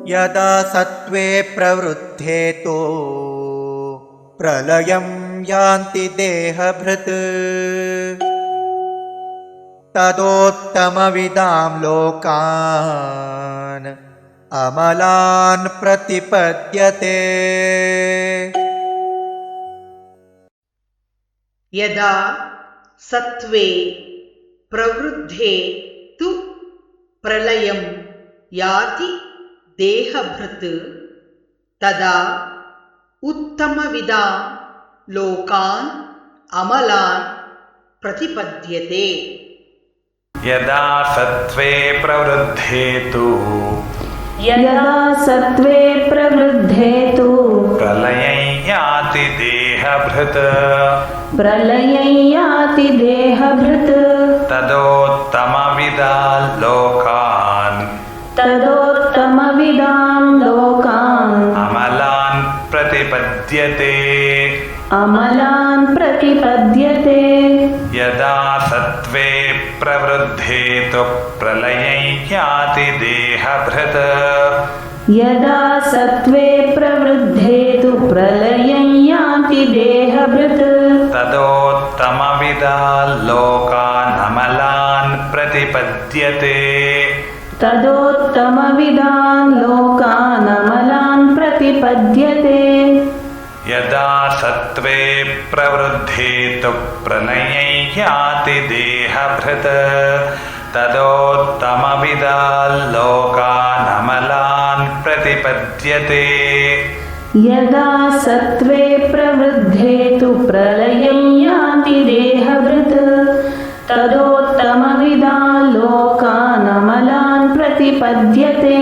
यदा सत्त्वे प्रवृद्धे तु प्रलयं यान्ति देहभृत् तदोत्तमविदां लोकान् अमलान् प्रतिपद्यते। यदा सत्त्वे प्रवृद्धे तु प्रलयं याति देहभृत् तदा उत्तमविदां लोकान् अमलान् प्रतिपद्यते। यदा सत्त्वे प्रवृद्धे तु प्रलयं याति देहभृत् तदोत्तमविदां लोकान् अमलान् प्रतिपद्यते। यदा सत्त्वे प्रवृद्धे तु प्रलयं याति देहभृत् तदोत्तमविदां लोकान् अमलान् प्रतिपद्यते। यदा सत्त्वे प्रवृद्धे तु प्रलयं याति देहभृत् तदोत्तमविदां लोकान् अमलान् प्रतिपद्यते। यदा सत्त्वे प्रवृद्धे तु प्रलयं याति देहभृत् तदोत्तमविदां लोकान् अमलान् प्रतिपद्यते।